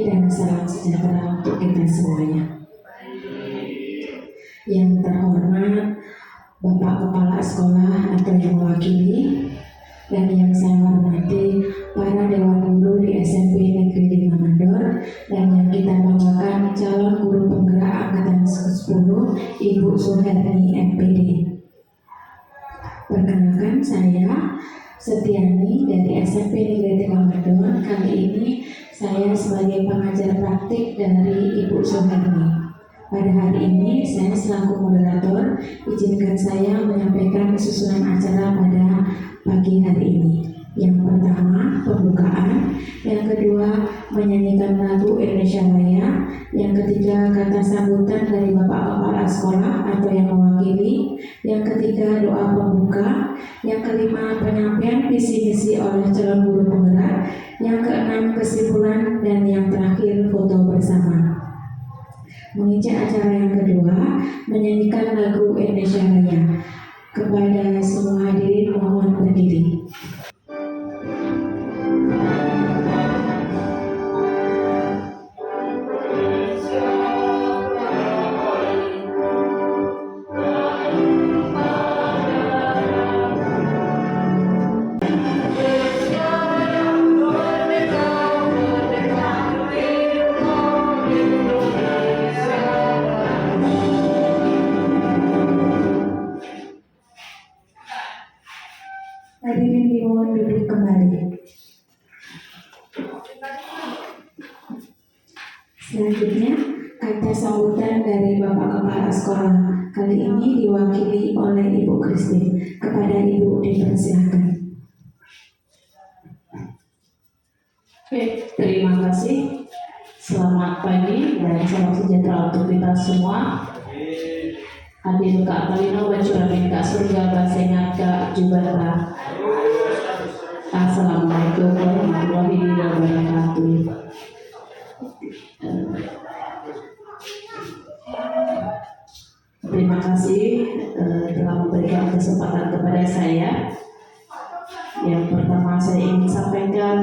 pagi dan salam sejahtera untuk kita semuanya. Yang terhormat Bapak Kepala Sekolah atau yang mewakili, dan yang saya hormati para Dewan Guru di SMP Negeri 5 Mandor, dan yang kita banggakan calon guru penggerak Angkatan 10 Ibu Suherni MPD. Perkenalkan, saya Setiani dari SMP Negeri 3 Mandor. Kali ini saya sebagai pengajar praktik dari Ibu Suherni. Pada hari ini saya selaku moderator, izinkan saya menyampaikan susunan acara pada pagi hari ini. Yang pertama, pembukaan. Yang kedua, menyanyikan lagu Indonesia Raya. Yang ketiga, kata sambutan dari Bapak Kepala Sekolah atau yang mewakili. Yang ketiga, doa pembuka. Yang kelima, penyampaian visi misi oleh calon guru penggerak. Yang keenam, kesimpulan, dan yang terakhir, foto bersama. Mengisi acara yang kedua, menyanyikan lagu Indonesia Raya. Kepada semua hadirin mohon berdiri. Hadirin dimohon duduk kembali. Selanjutnya, kata sambutan dari Bapak Kepala Sekolah. Kali ini diwakili oleh Ibu Christine. Kepada Ibu dipersilakan. Oke, terima kasih. Selamat pagi dan salam sejahtera untuk kita semua. Adil Kak Talino Bacuramin Kak Surga Basengat Kak Jubata. Assalamualaikum warahmatullahi wabarakatuh. Terima kasih telah memberikan kesempatan kepada saya. Yang pertama saya ingin sampaikan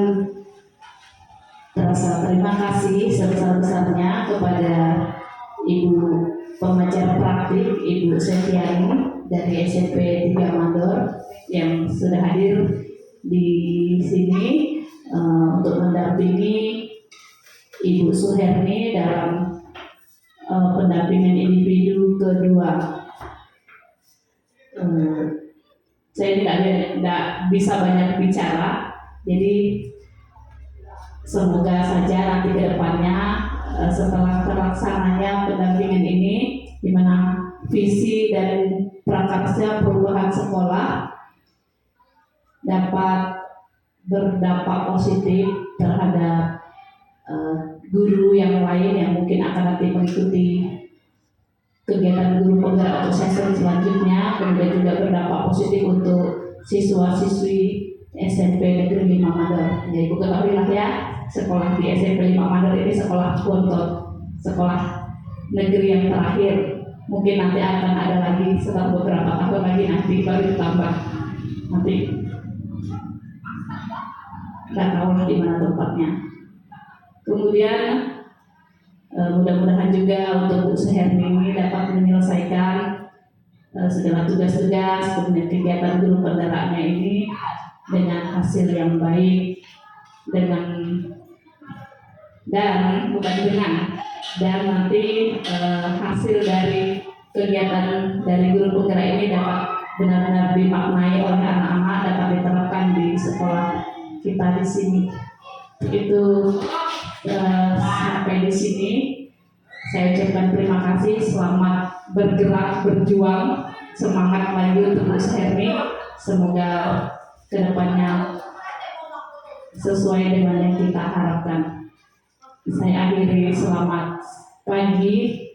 rasa terima kasih sebesar-besarnya kepada Ibu pengajar praktik Ibu Setiani dari SMP 3 Mandor yang sudah hadir di sini untuk mendampingi Ibu Suherni dalam pendampingan individu kedua. Saya tidak bisa banyak bicara, jadi semoga saja nanti ke depannya setelah terlaksananya pendampingan ini, di mana visi dan prakarya perubahan sekolah dapat berdampak positif terhadap guru yang lain yang mungkin akan nanti mengikuti kegiatan guru penggerak untuk sesi selanjutnya, kemudian juga berdampak positif untuk siswa-siswi SMP Negeri 5 Mandor. Ya, Ibu ketahuilah ya, sekolah di SMP 5 Mandor ini sekolah bontot, sekolah negeri yang terakhir. Mungkin nanti akan ada lagi setelah beberapa tahun lagi nanti baru ditambah. Nanti nggak tahu di mana tempatnya. Kemudian mudah-mudahan juga untuk Bu Suherni ini dapat menyelesaikan segala tugas-tugas kemudian kegiatan guru penggeraknya ini dengan hasil yang baik, dan nanti hasil dari kegiatan dari guru penggerak ini dapat benar-benar dimaknai oleh anak-anak, dapat diterapkan di sekolah kita di sini. Itu sampai di sini saya ucapkan terima kasih. Selamat bergerak, berjuang, semangat lagi untuk Bu Suherni. Semoga kedepannya sesuai dengan yang kita harapkan. Saya akhiri, selamat pagi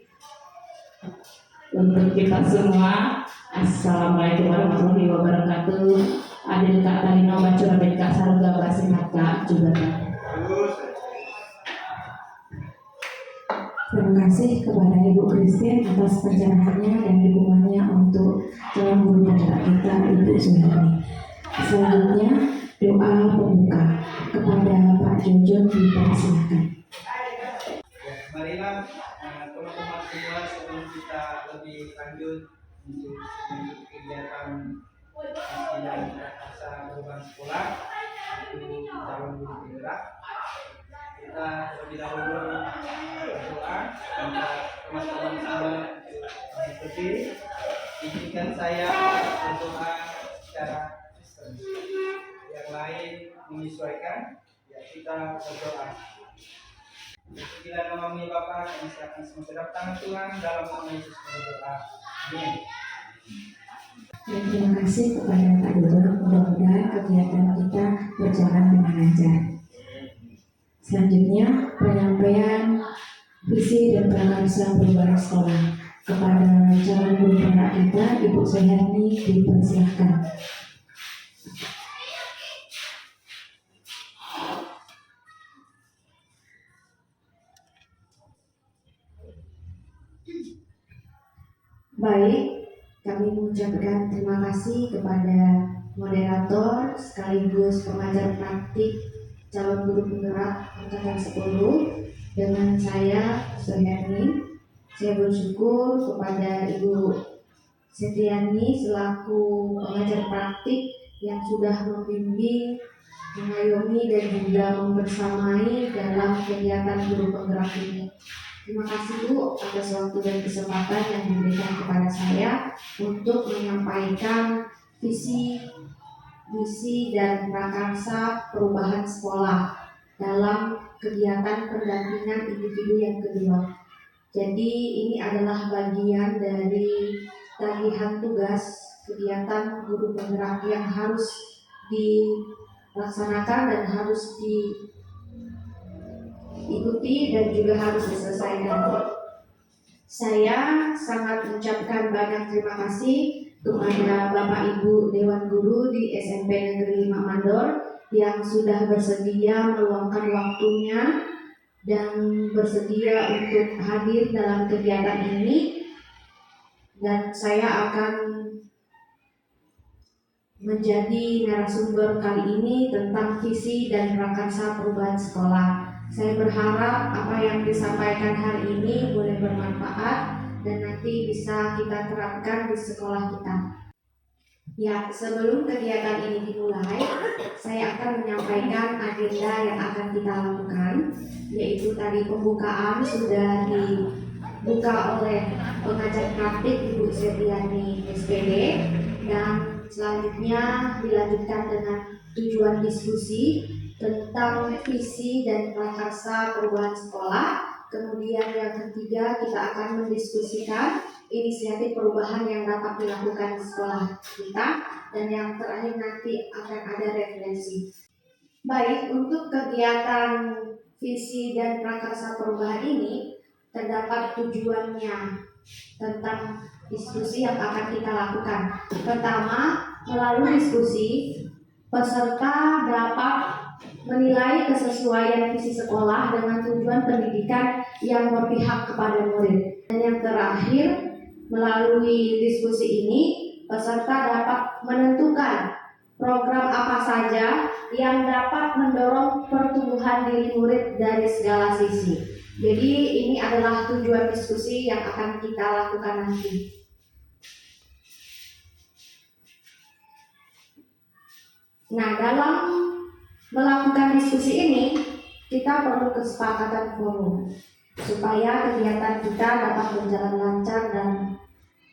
untuk kita semua. Assalamualaikum warahmatullahi wabarakatuh. Adil Kak Talino Bacuramin Kak Sarga Basengat Kak Jubata. Terima kasih kepada Ibu Christine atas pencerahannya dan dukungannya untuk calon guru penggerak kita Ibu Suherni. Selanjutnya doa pembuka. Kepada Pak Jojo dipersilakan. marilah teman-teman semua sebelum kita lebih lanjut untuk kegiatan dan prakarsa perubahan sekolah untuk calon guru penggerak, kita terlebih dahulu berdoa untuk teman-teman semua mengikuti. Izinkan saya berdoa secara Kristen, yang lain menyesuaikan. Ya, kita berdoa. Bila namamu ya Bapa, kami serahkan semua ke dalam tangan Tuhan, dalam nama Yesus kami berdoa. Amin. Dan terima kasih kepada Pak Gubernur, mudah-mudahan kegiatan kita berjalan dengan lancar. Selanjutnya, penyampaian visi dan prakarsa perubahan sekolah kepada calon guru penggerak kita, Ibu Suherni, dipersilahkan. Baik, kami mengucapkan terima kasih kepada moderator sekaligus pengajar praktik calon guru penggerak angkatan 10 dengan saya Suherni. Saya bersyukur kepada Ibu Setiani selaku pengajar praktik yang sudah membimbing, mengayomi dan juga membersamai dalam kegiatan guru penggerak ini. Terima kasih Bu atas waktu dan kesempatan yang diberikan kepada saya untuk menyampaikan visi, misi dan prakarsa perubahan sekolah dalam kegiatan pendampingan individu yang kedua. Jadi ini adalah bagian dari tagihan tugas kegiatan guru penggerak yang harus dilaksanakan dan harus diikuti dan juga harus diselesaikan. Saya sangat mengucapkan banyak terima kasih kepada Bapak Ibu Dewan Guru di SMP Negeri 5 Mandor yang sudah bersedia meluangkan waktunya dan bersedia untuk hadir dalam kegiatan ini, dan saya akan menjadi narasumber kali ini tentang visi dan prakarsa perubahan sekolah. Saya berharap apa yang disampaikan hari ini boleh bermanfaat dan nanti bisa kita terapkan di sekolah kita. Ya, sebelum kegiatan ini dimulai, saya akan menyampaikan agenda yang akan kita lakukan, yaitu tadi pembukaan sudah dibuka oleh pengajar praktik Ibu Setiani SPD, dan selanjutnya dilanjutkan dengan tujuan diskusi tentang visi dan prakarsa perubahan sekolah. Kemudian yang ketiga, kita akan mendiskusikan inisiatif perubahan yang dapat dilakukan di sekolah kita, dan yang terakhir nanti akan ada refleksi. Baik, untuk kegiatan visi dan prakarsa perubahan ini terdapat tujuannya tentang diskusi yang akan kita lakukan. Pertama, melalui diskusi peserta dapat menilai kesesuaian visi sekolah dengan tujuan pendidikan yang berpihak kepada murid. Dan yang terakhir, melalui diskusi ini peserta dapat menentukan program apa saja yang dapat mendorong pertumbuhan diri murid dari segala sisi. Jadi ini adalah tujuan diskusi yang akan kita lakukan nanti. Nah, dalam melakukan diskusi ini, kita perlu kesepakatan forum supaya kegiatan kita dapat berjalan lancar dan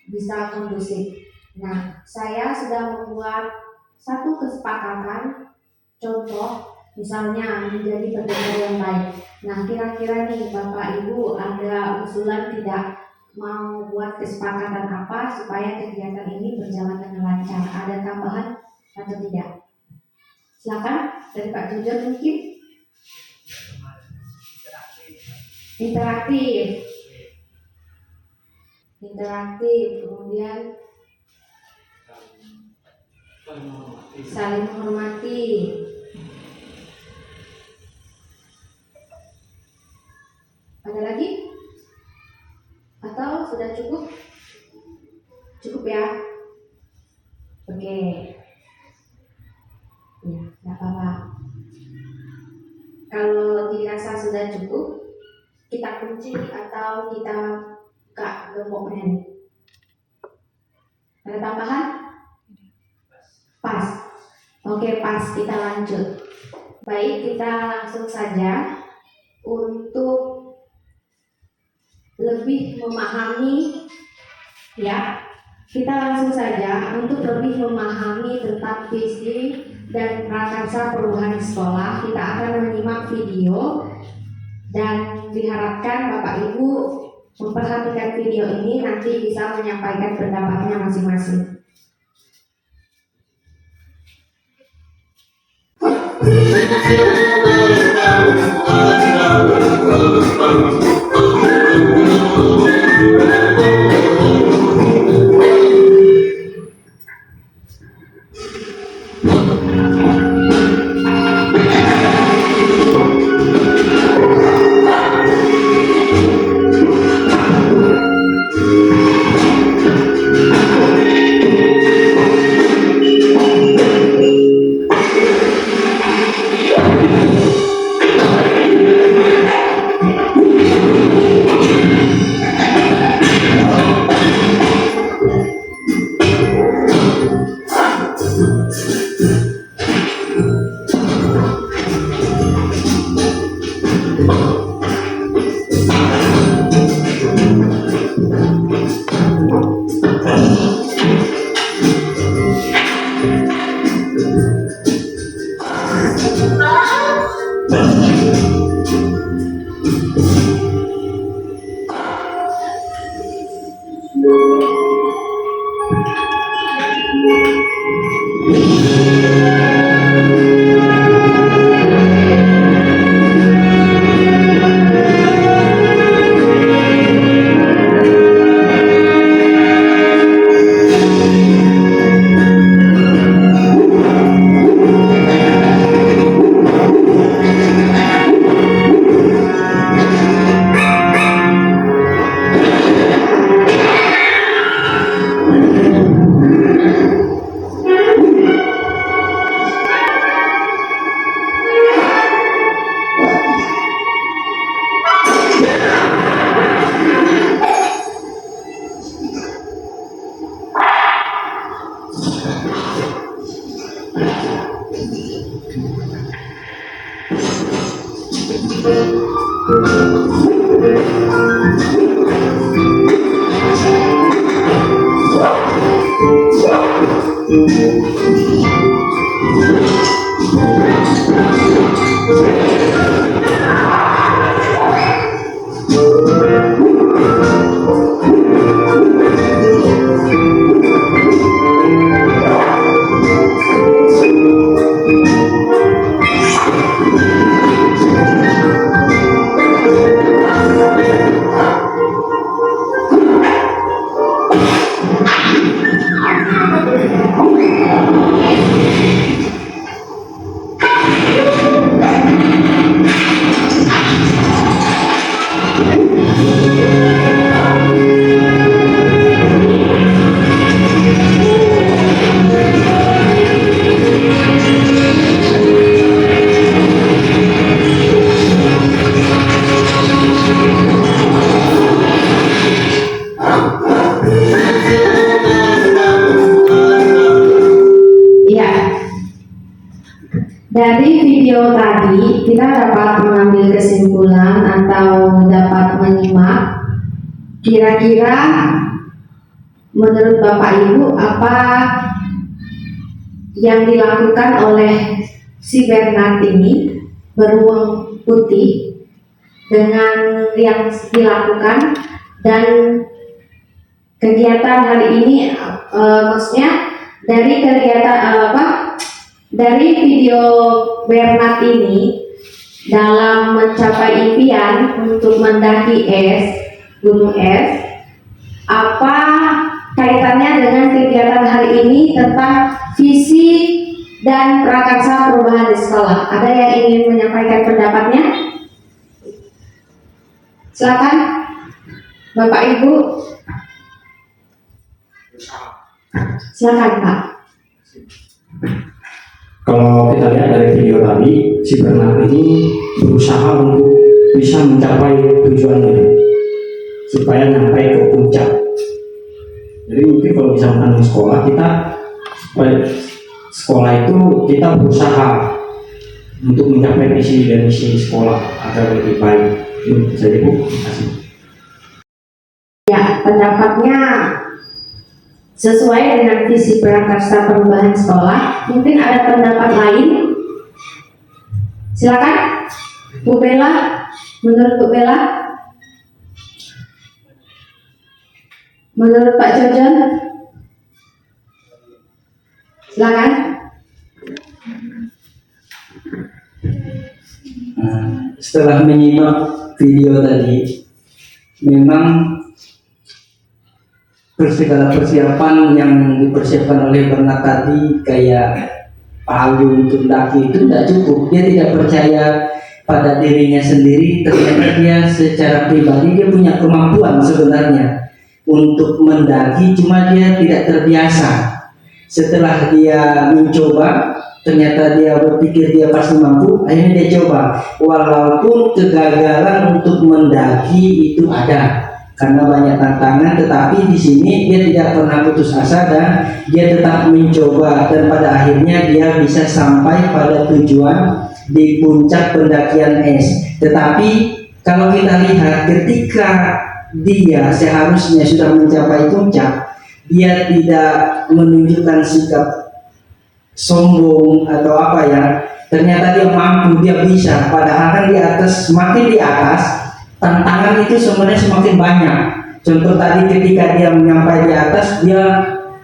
bisa kondusif. Nah, saya sudah membuat satu kesepakatan, contoh misalnya menjadi pendengar yang baik. Nah, kira-kira nih Bapak Ibu ada usulan tidak, mau buat kesepakatan apa supaya kegiatan ini berjalan dengan lancar? Ada tambahan atau tidak? Silakan dari Pak Jujur mungkin. Interaktif, kemudian saling menghormati. Ada lagi? Atau sudah cukup? Cukup ya? Oke. Ya, nggak apa-apa. Kalau dirasa sudah cukup, kita kunci atau kita buka gemboknya nih? Ada tambahan? Pas. Oke, pas. Kita lanjut. Baik, kita langsung saja untuk lebih memahami, ya. Kita langsung saja untuk lebih memahami tentang visi dan prakarsa perubahan sekolah. Kita akan menyimak video dan diharapkan Bapak Ibu memperhatikan video ini, nanti bisa menyampaikan pendapatnya masing-masing. Dari video tadi kita dapat mengambil kesimpulan atau dapat menyimak kira-kira menurut Bapak Ibu apa yang dilakukan oleh si Bernard ini beruang putih dengan yang dilakukan dan kegiatan hari ini maksudnya dari kegiatan dari video Bernard ini dalam mencapai impian untuk mendaki gunung es, apa kaitannya dengan kegiatan hari ini tentang visi dan prakarsa perubahan di sekolah? Ada yang ingin menyampaikan pendapatnya? Silakan Bapak Ibu. Silakan Pak. Kalau kita lihat dari video tadi, si Bernard ini berusaha untuk bisa mencapai tujuannya supaya sampai ke puncak. Jadi mungkin kalau misalkan di sekolah kita, sekolah itu kita berusaha untuk mencapai visi dan misi sekolah agar lebih baik. Itu saja Bu. Terima kasih. Ya, pendapatnya sesuai dengan visi prakarsa perubahan sekolah. Mungkin ada pendapat lain? Silakan, Bu Bella. Menurut Bu Bella? Menurut Pak Jojon? Silakan. Setelah menyimak video tadi, memang segala persiapan yang dipersiapkan oleh Bernat tadi kayak palu untuk daki itu tidak cukup. Dia tidak percaya pada dirinya sendiri, ternyata dia secara pribadi dia punya kemampuan sebenarnya untuk mendaki, cuma dia tidak terbiasa. Setelah dia mencoba, ternyata dia berpikir dia pasti mampu, akhirnya dia coba. Walaupun kegagalan untuk mendaki itu ada karena banyak tantangan, tetapi di sini dia tidak pernah putus asa dan dia tetap mencoba, dan pada akhirnya dia bisa sampai pada tujuan di puncak pendakian es. Tetapi kalau kita lihat ketika dia seharusnya sudah mencapai puncak, dia tidak menunjukkan sikap sombong atau apa ya, ternyata dia mampu, dia bisa, padahal kan di atas, semakin di atas tantangan itu sebenarnya semakin banyak. Contoh tadi ketika dia menyampai di atas, dia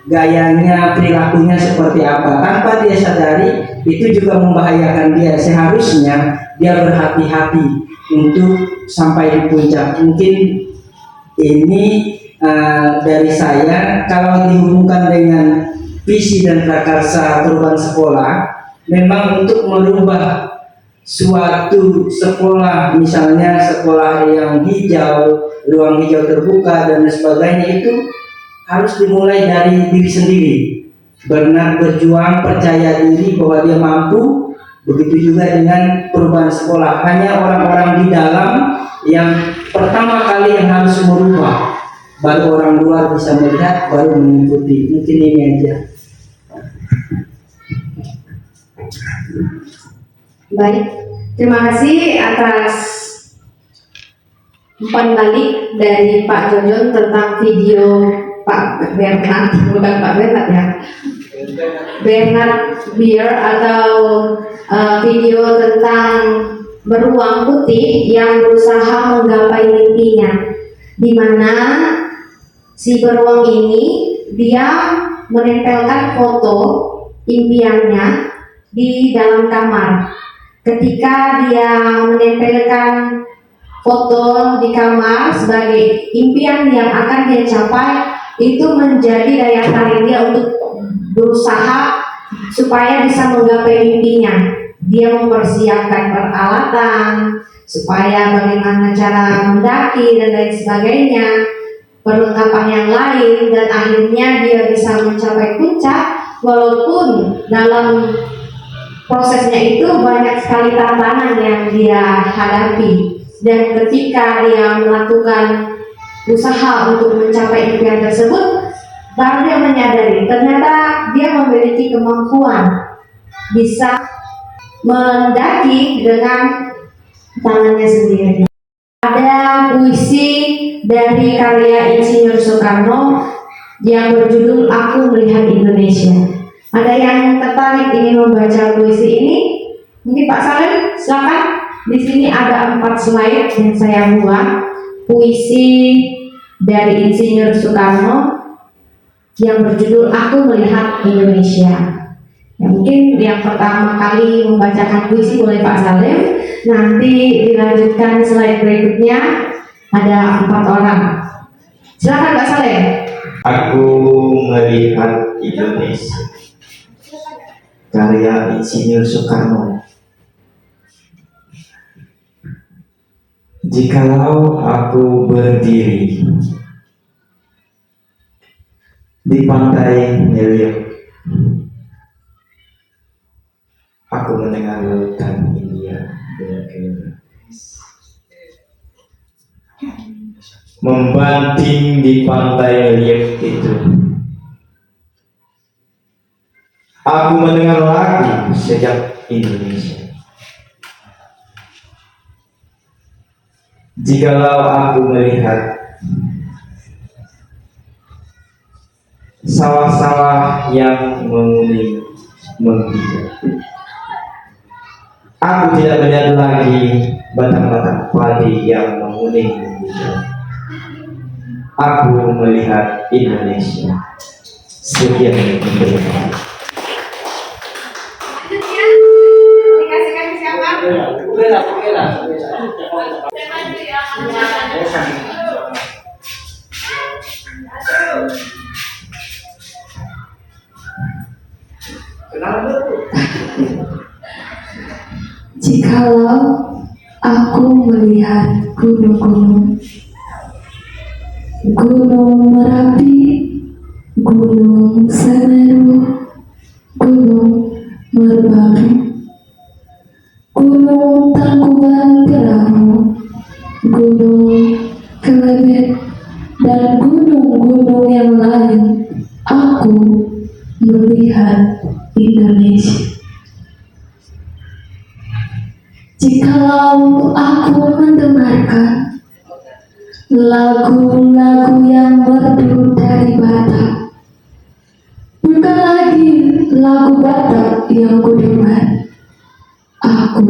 gayanya, perilakunya seperti apa, tanpa dia sadari itu juga membahayakan dia. Seharusnya dia berhati-hati untuk sampai di puncak. Mungkin ini dari saya, kalau dihubungkan dengan visi dan prakarsa perubahan sekolah, memang untuk merubah suatu sekolah, misalnya sekolah yang hijau, ruang hijau terbuka dan sebagainya, itu harus dimulai dari diri sendiri. Benar berjuang, percaya diri bahwa dia mampu. Begitu juga dengan perubahan sekolah, hanya orang-orang di dalam yang pertama kali yang harus merubah, baru orang luar bisa melihat, baru mengikuti. Mungkin ini aja. Baik, terima kasih atas umpan balik dari Pak Jojon tentang video Pak Bernard, bukan Pak Bernard ya, Bernard Beer, atau video tentang beruang putih yang berusaha menggapai mimpinya, di mana si beruang ini dia menempelkan foto impiannya di dalam kamar. Ketika dia menempelkan foto di kamar sebagai impian yang akan dia capai, itu menjadi daya tarik dia untuk berusaha supaya bisa menggapai mimpinya. Dia mempersiapkan peralatan supaya bagaimana cara mendaki dan lain sebagainya, perlengkapan yang lain, dan akhirnya dia bisa mencapai puncak. Walaupun dalam prosesnya itu banyak sekali tantangan yang dia hadapi, dan ketika dia melakukan usaha untuk mencapai impian tersebut, baru dia menyadari ternyata dia memiliki kemampuan bisa mendaki dengan tangannya sendiri. Ada puisi dari karya Insinyur Soekarno yang berjudul Aku Melihat Indonesia. Ada yang tertarik ingin membaca puisi ini? Mungkin Pak Salim, silakan. Di sini ada 4 slide yang saya buat, puisi dari Insinyur Soekarno yang berjudul Aku Melihat Indonesia. Ya, mungkin yang pertama kali membacakan puisi oleh Pak Salim, nanti dilanjutkan slide berikutnya ada 4 orang. Silakan Pak Salim. Aku melihat Indonesia, karya Insinyur Soekarno. Jikalau aku berdiri di pantai New York, aku mendengar lautan India bergelora. membanting di pantai relief itu. Aku mendengar lagu sejak Indonesia. Jikalau aku melihat sawah-sawah yang menguning menghijau, aku tidak melihat lagi batang-batang padi yang menguning menghijau. Aku melihat Indonesia. Sekian terima kasih. Dikasihkan ke siapa? Jikalau aku melihat gunung-gunung, Gunung Merapi, Gunung Semeru, Gunung Merbabu, Gunung Tangkuban Perahu, Gunung Kelebet, dan gunung-gunung yang lain, aku melihat Indonesia. Jikalau aku mendengarkan lagu-lagu yang merdu dari Batak, bukan lagi lagu Batak yang kudengar, aku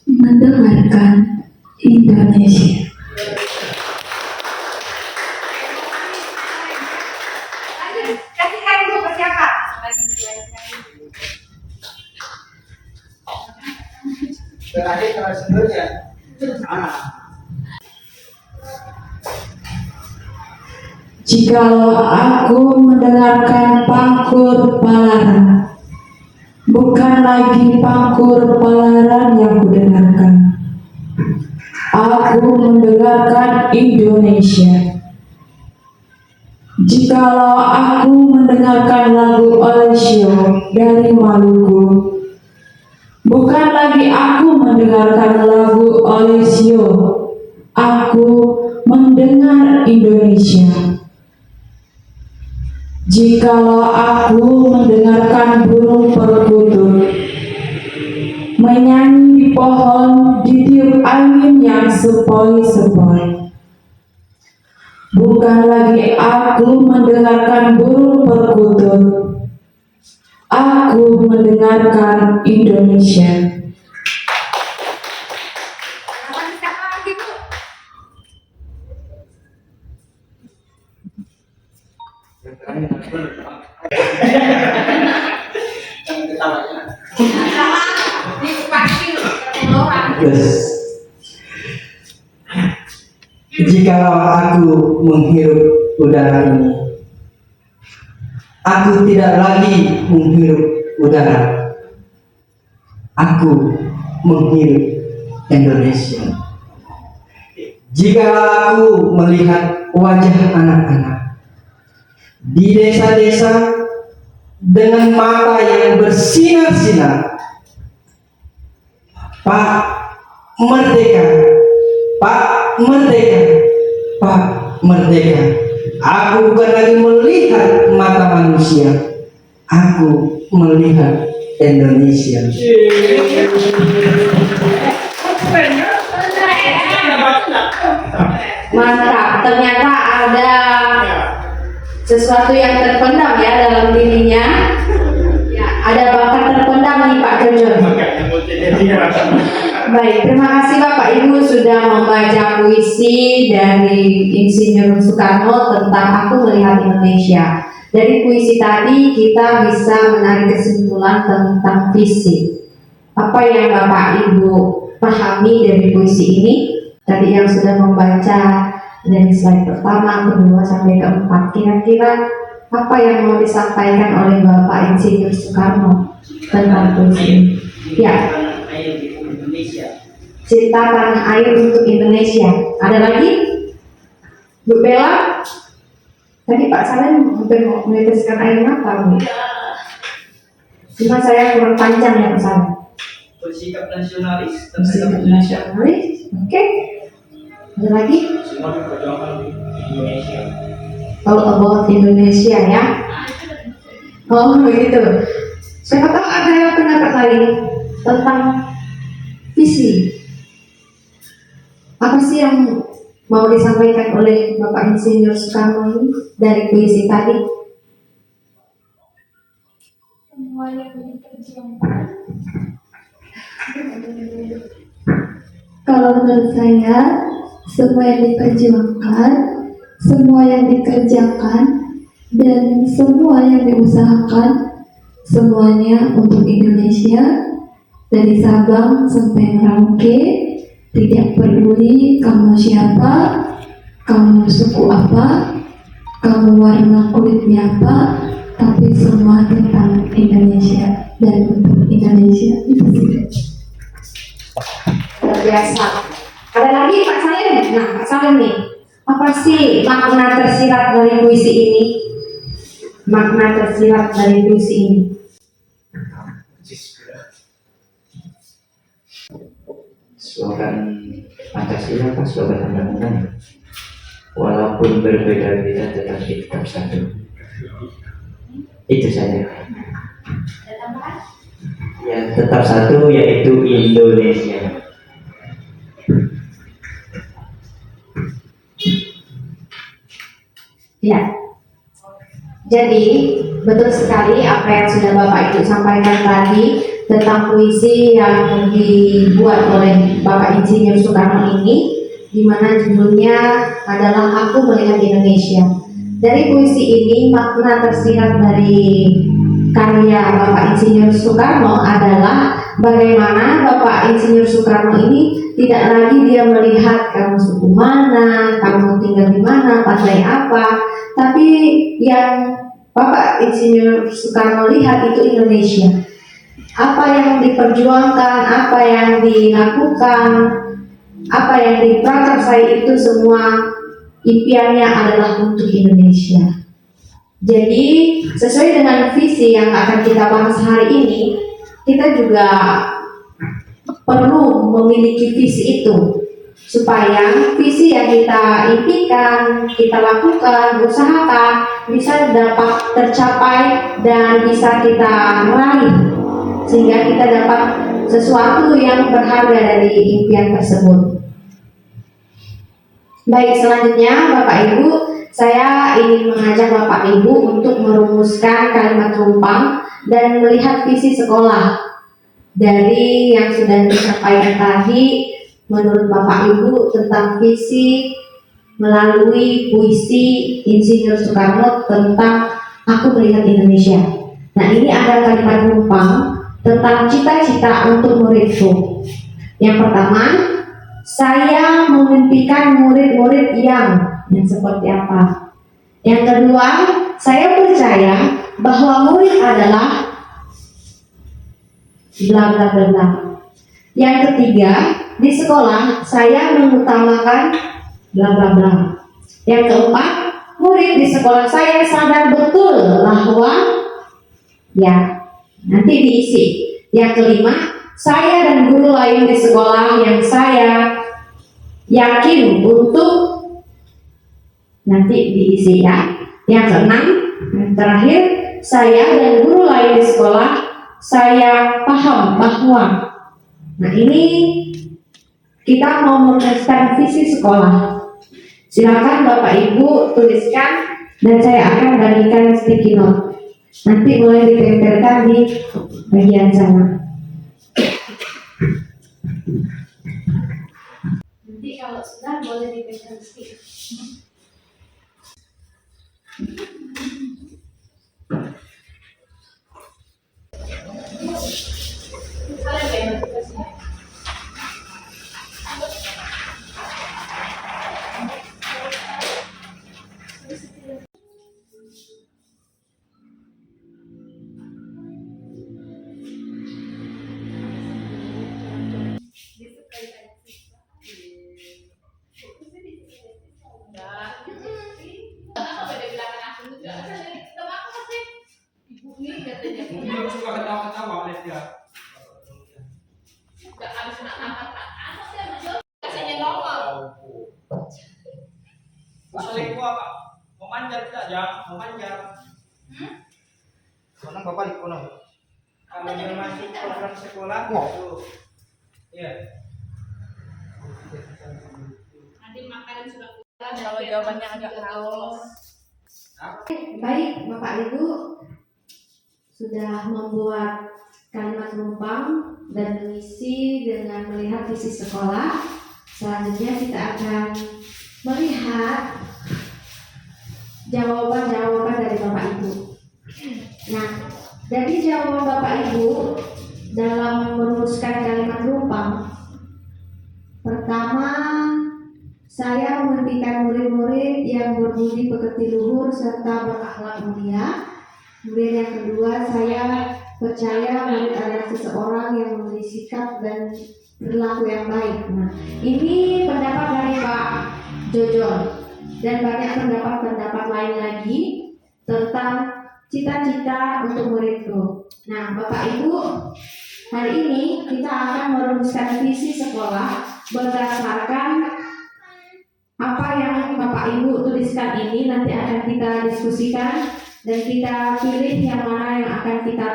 mendengarkan Indonesia. Kasihkan itu ke siapa? Terakhir kalau sebenarnya. Jikalau aku mendengarkan pangkur palaran, bukan lagi pangkur palaran yang kudengarkan, aku mendengarkan Indonesia. Jikalau aku mendengarkan lagu Olesio dari Maluku, bukan lagi aku mendengarkan lagu Olesio, aku mendengar Indonesia. Jikalau aku mendengarkan burung perkutut menyanyi di pohon ditiup angin yang sepoi-sepoi, bukan lagi aku mendengarkan burung perkutut, aku mendengarkan Indonesia. Siapa lagi, Bu? Yes. Jikalau aku menghirup udara ini, aku tidak lagi menghirup udara, aku menghirup Indonesia. Jikalau aku melihat wajah anak-anak di desa-desa dengan mata yang bersinar-sinar, Pak Merdeka, Pak Merdeka, Pak Merdeka. Aku bukan lagi melihat mata manusia, aku melihat Indonesia. Mantap, ternyata ada sesuatu yang terpendam ya dalam dirinya. Ya, ada bakat terpendam nih Pak Jojo. Baik, terima kasih Bapak Ibu sudah membaca puisi dari Insinyur Soekarno tentang Aku Melihat Indonesia. Dari puisi tadi kita bisa menarik kesimpulan tentang visi. Apa yang Bapak Ibu pahami dari puisi ini? Tadi yang sudah membaca dari slide pertama, kedua sampai keempat, kira-kira apa yang mau disampaikan oleh Bapak Insinyur Soekarno tentang puisi ini? Ya, cinta tanah air untuk Indonesia. Ada lagi? Bu Bella? Tadi Pak Salem hampir mau meneteskan air mata, Bu. Cuma saya kurang panjang ya Pak Salem. Bersikap nasionalis, Bersikap nasionalis, oke. Ada lagi? Semua diperjuangkan di Indonesia. All about Indonesia ya. Oh begitu. Siapa tahu ada pendapat lain tentang visi. Apa sih yang mau disampaikan oleh Bapak Insinyur Soekarno ini dari puisi tadi? Semua yang diperjuangkan. Kalau menurut saya, semua yang diperjuangkan, semua yang dikerjakan, dan semua yang diusahakan, semuanya untuk Indonesia, dari Sabang sampai Merauke, tidak peduli kamu siapa, kamu suku apa, kamu warna kulitnya apa, tapi semua tentang Indonesia dan untuk Indonesia. Itu sih. Luar biasa. Ada lagi Pak Salim? Nah Pak Salim nih, apa sih makna tersirat dari puisi ini? Makna tersirat dari puisi ini. Slogan Pancasila apa slogan undang-undang? Walaupun berbeda-beda tetapi tetap satu. Itu saja. Ada tambahan? Ya tetap satu yaitu Indonesia. Ya. Jadi betul sekali apa yang sudah Bapak Ibu sampaikan tadi tentang puisi yang dibuat oleh Bapak Insinyur Soekarno ini, di mana judulnya adalah Aku Melihat Indonesia. Dari puisi ini makna tersirat dari karya Bapak Insinyur Soekarno adalah bagaimana Bapak Insinyur Soekarno ini tidak lagi dia melihat kamu suku mana, kamu tinggal di mana, partai apa, tapi yang Bapak Insinyur Soekarno lihat itu Indonesia. Apa yang diperjuangkan, apa yang dilakukan, apa yang diprakarsai itu semua impiannya adalah untuk Indonesia. Jadi sesuai dengan visi yang akan kita bahas hari ini, kita juga perlu memiliki visi itu supaya visi yang kita impikan, kita lakukan, usahakan bisa dapat tercapai dan bisa kita raih sehingga kita dapat sesuatu yang berharga dari impian tersebut. Baik, selanjutnya Bapak Ibu, saya ingin mengajak Bapak Ibu untuk merumuskan kalimat rumpang dan melihat visi sekolah dari yang sudah disampaikan tadi menurut Bapak Ibu tentang visi melalui puisi Insinyur Soekarno tentang Aku Melihat Indonesia. Nah, ini ada kalimat rumpang tentang cita-cita untuk muridku. Yang pertama, saya memimpikan murid-murid yang seperti apa. Yang kedua, saya percaya bahwa murid adalah bla bla bla bla. Yang ketiga, di sekolah saya mengutamakan bla bla bla. Yang keempat, murid di sekolah saya sadar betul bahwa ya nanti diisi. Yang kelima, saya dan guru lain di sekolah yang saya yakin untuk nanti diisi ya. Yang keenam, yang terakhir, saya dan guru lain di sekolah saya paham bahwa, nah ini kita mau menuliskan visi sekolah. Silakan Bapak Ibu tuliskan dan saya akan bagikan sticky note. Nanti boleh ditempelkan di bagian sana. Nanti kalau sudah boleh ditempelkan stiker. Ibu suka ketawa-ketawa oleh dia. Kasihnya normal. jam memanjang. Mana bapak di kono? Kalau dia masuk program sekolah, Wow. itu, ya. Nanti makanan sudah Kalau jawabannya agak haus. Baik, Bapak Ibu sudah membuat kalimat rumpang dan mengisi dengan melihat visi sekolah. Selanjutnya kita akan melihat jawaban-jawaban dari Bapak Ibu. Nah, dari jawaban Bapak Ibu dalam merumuskan kalimat rumpang, pertama, saya menghentikan murid-murid yang berbudi pekerti luhur serta berakhlak mulia. Kemudian yang kedua, saya percaya murid adalah seseorang yang memiliki sikap dan perilaku yang baik. Nah, ini pendapat dari Pak Jojon dan banyak pendapat-pendapat lain lagi tentang cita-cita untuk muridku. Nah, Bapak Ibu, hari ini kita akan merumuskan visi sekolah berdasarkan apa yang Bapak Ibu tuliskan ini. Nanti akan kita diskusikan dan kita pilih yang mana yang akan kita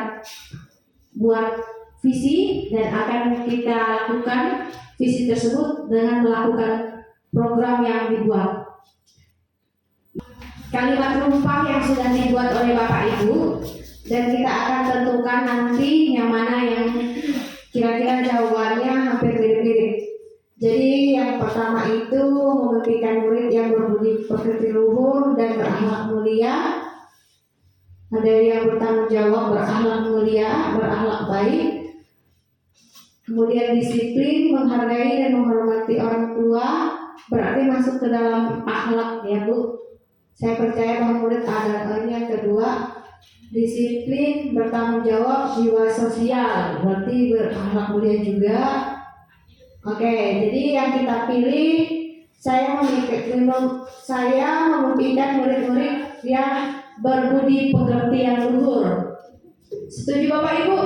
buat visi dan akan kita lakukan visi tersebut dengan melakukan program yang dibuat. Kalimat rumpang yang sudah dibuat oleh Bapak Ibu dan kita akan tentukan nanti yang mana yang kira-kira jawabannya hampir mirip-mirip. Jadi yang pertama itu memimpikan murid yang berbudi pekerti luhur dan berakhlak mulia. Ada yang bertanggung jawab, berakhlak mulia, berakhlak baik. Kemudian disiplin, menghargai dan menghormati orang tua, berarti masuk ke dalam akhlak ya Bu. Saya percaya bahwa murid ada. Ini yang kedua, disiplin, bertanggung jawab, jiwa sosial, berarti berakhlak mulia juga. Oke, jadi yang kita pilih, saya memimpikan murid-murid yang berbudi pekerti yang luhur. Setuju Bapak Ibu?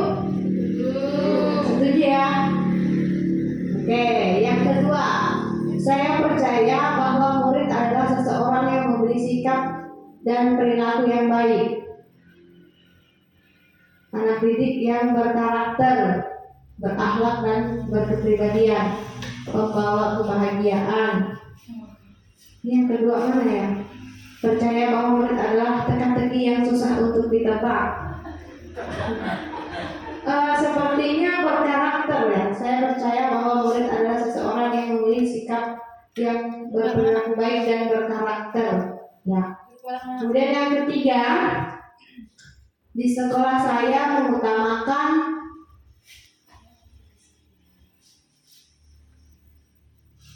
Setuju ya? Oke, yang kedua, saya percaya bahwa murid adalah seseorang yang memiliki sikap dan perilaku yang baik. Anak didik yang berkarakter, berakhlak dan berkepribadian, membawa kebahagiaan. Yang kedua mana ya? Percaya bahwa murid adalah teka-teki yang susah untuk ditebak. Sepertinya berkarakter ya. Saya percaya bahwa murid adalah seseorang yang memiliki sikap yang berperilaku baik dan berkarakter. Ya. Kemudian yang ketiga, di sekolah saya mengutamakan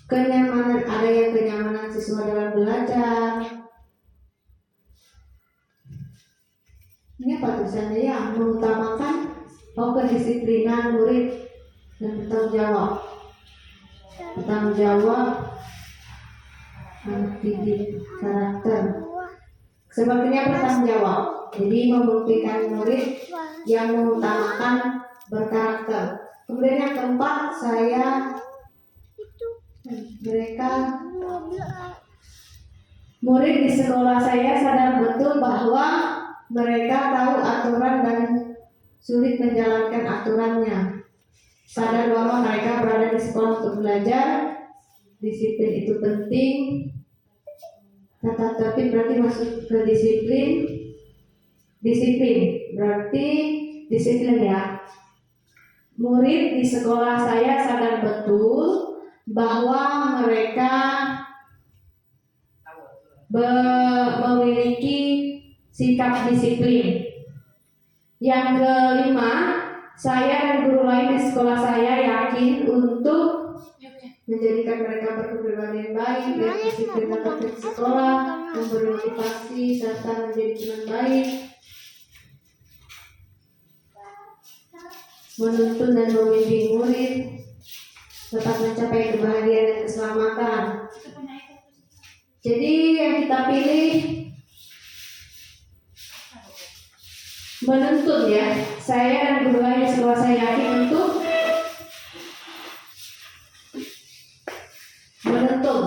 kenyamanan, ada yang kenyamanan siswa dalam belajar. Ini apa tulisannya ya? Mengutamakan kedisiplinan murid dan bertanggung jawab. Bertanggung jawab, anak didik, karakter. Sepertinya bertanggung jawab. Jadi membuktikan murid yang mengutamakan berkarakter. Kemudian yang keempat, murid di sekolah saya sadar betul bahwa mereka tahu aturan dan sulit menjalankan aturannya. Sadar bahwa mereka berada di sekolah untuk belajar. Disiplin itu penting. Tata tertib berarti masuk ke disiplin. Disiplin berarti disiplin ya. Murid di sekolah saya sadar betul bahwa mereka memiliki sikap disiplin. Yang kelima, saya dan guru lain di sekolah saya yakin untuk menjadikan mereka berkepribadian baik dan disiplin dapat di sekolah, memberi motivasi serta menjadi teman baik, menuntun dan membimbing murid tetap mencapai kebahagiaan dan keselamatan. Jadi yang kita pilih menuntun ya. Saya dan guru lain di sekolah saya yakin untuk menuntun,